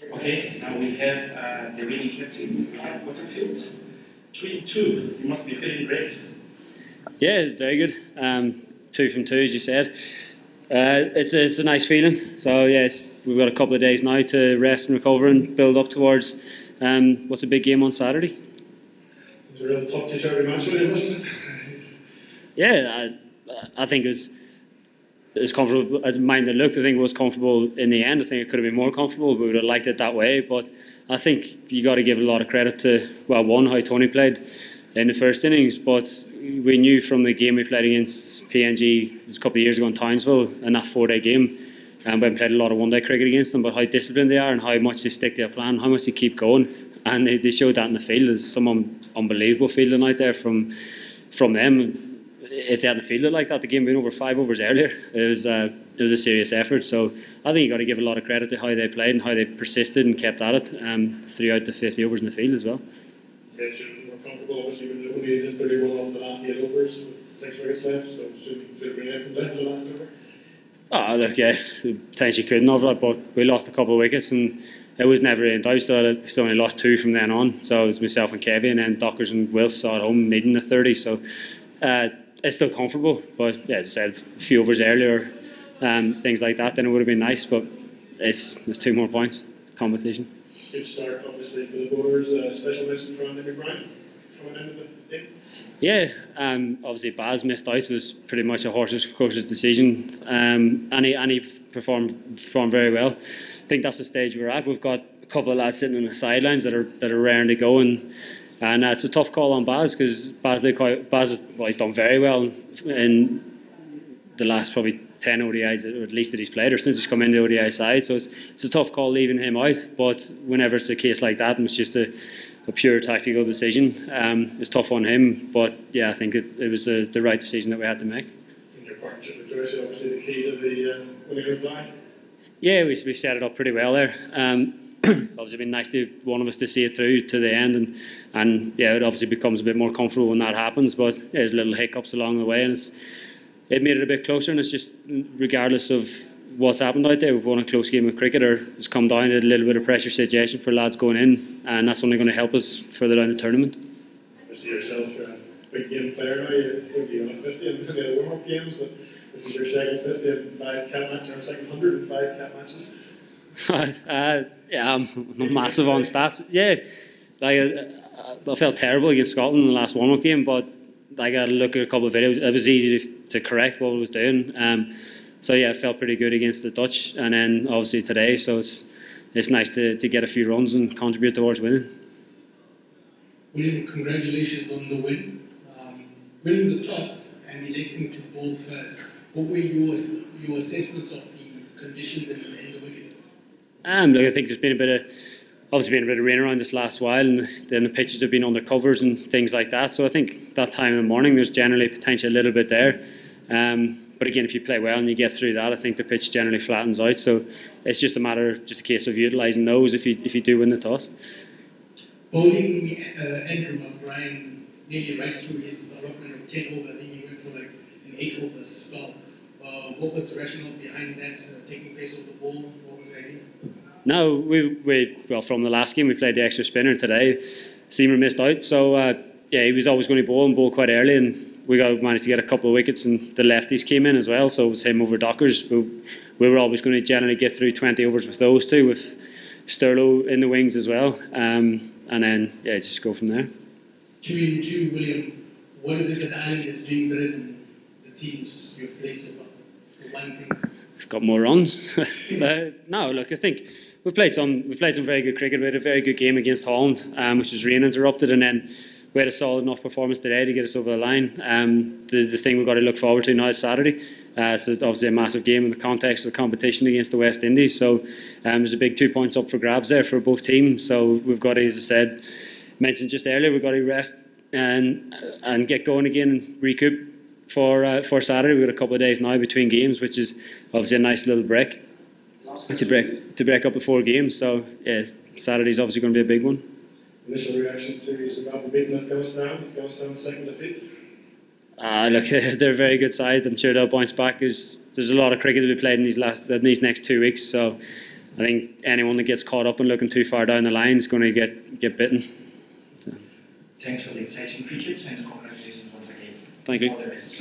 Okay, now we have the winning captain, William Potterfield. 3-2. You must be feeling great. Yeah, it's very good. 2 from 2, as you said. It's a nice feeling. So yes, we've got a couple of days now to rest and recover and build up towards what's a big game on Saturday. It was a real top every match, William, wasn't it? Yeah, I think as comfortable as mine that looked. I think it was comfortable in the end. I think it could have been more comfortable. We would have liked it that way. But I think you got to give a lot of credit to, well, one, how Tony played in the first innings, but we knew from the game we played against PNG it was a couple of years ago in Townsville in that 4-day game, and we played a lot of one-day cricket against them, but how disciplined they are and how much they stick to a plan, how much they keep going, and they showed that in the field. There's some unbelievable fielding out there from them. If they hadn't fielded like that, the game being over 5 overs earlier, it was a serious effort. So I think you got to give a lot of credit to how they played and how they persisted and kept at it throughout the 50 overs in the field as well. More comfortable, obviously, when you only did 31 off the last 8 overs with 6 wickets left, so should bring it from down to the last over. Oh, look, yeah, potentially couldn't have that, but we lost a couple of wickets and it was never in doubt. So only lost 2 from then on. So it was myself and Kevin, and then Dockers and Wills saw at home needing the 30. So it's still comfortable, but yeah, as I said, a few overs earlier, things like that, then it would have been nice. But there's 2 more points competition. Good start, obviously, for the bowlers. Special mention for Andy McBride from an end of the team. Yeah, obviously Baz missed out. It was pretty much a horse's coach's decision, and he performed very well. I think that's the stage we're at. We've got a couple of lads sitting on the sidelines that are raring to go, and it's a tough call on Baz because he's done very well in the last probably 10 ODIs, or at least that he's played, or since he's come in the ODI side. So it's a tough call leaving him out. But whenever it's a case like that, and it's just a pure tactical decision, it's tough on him. But yeah, I think it was the right decision that we had to make. And your partnership with Joyce is obviously the key to the winning reply. Yeah, we set it up pretty well there. Obviously, it'd been nice to one of us to see it through to the end, and yeah, it obviously becomes a bit more comfortable when that happens. But yeah, there's little hiccups along the way, and it made it a bit closer. And it's just, regardless of what's happened out there, we've won a close game of cricket, or it's come down to a little bit of pressure situation for lads going in, and that's only going to help us further down the tournament. You see yourself a big game player now. You're going to be on a 50 in the other warm-up games, but this is your second 50 in 5 cap matches, or second 100 in 5 cap matches. Yeah, I'm massive on stats. Yeah, I felt terrible against Scotland in the last warm-up game, but I got to look at a couple of videos. It was easy to correct what I was doing. So yeah, I felt pretty good against the Dutch, and then obviously today. So it's nice to get a few runs and contribute towards winning. William, congratulations on the win. Winning the toss and electing to bowl first. What were your assessments of the conditions in the wicket? Look, I think there's been obviously been a bit of rain around this last while, and then the pitches have been under covers and things like that. So I think that time in the morning there's generally potential a little bit there. But again, if you play well and you get through that, I think the pitch generally flattens out. So it's just a case of utilising those if you do win the toss. Bowling Andrew O'Brien nearly right through his allotment of 10 over. I think he went for like an 8 over spell. What was the rationale behind that, taking place of the ball? What was the idea? No, well, from the last game we played the extra spinner today. Seamer missed out, so yeah, he was always going to bowl quite early, and we managed to get a couple of wickets, and the lefties came in as well, so it was him over Dockers. We were always going to generally get through 20 overs with those two, with Sterlo in the wings as well, and then yeah, just go from there. 2-2, William. What is it that Ireland is doing better than the teams you've played so far? One thing. We've got more runs. No, look, I think we've played some very good cricket. We had a very good game against Holland, which was rain interrupted, and then we had a solid enough performance today to get us over the line. The thing we've got to look forward to now is Saturday. So it's obviously a massive game in the context of the competition against the West Indies. So there's a big 2 points up for grabs there for both teams. So we've got to, as I said, mentioned just earlier, we've got to rest and get going again and recoup for Saturday. We've got a couple of days now between games, which is obviously a nice little break to break up the 4 games. So yeah, Saturday's obviously going to be a big one. Initial reaction to Zimbabwe beating Afghanistan's second defeat? Look, they're a very good side. I'm sure they'll bounce back. There's a lot of cricket to be played in these next 2 weeks. So think anyone that gets caught up in looking too far down the line is going to get bitten. So. Thanks for the exciting cricket and congratulations once again. Thank you. All the best.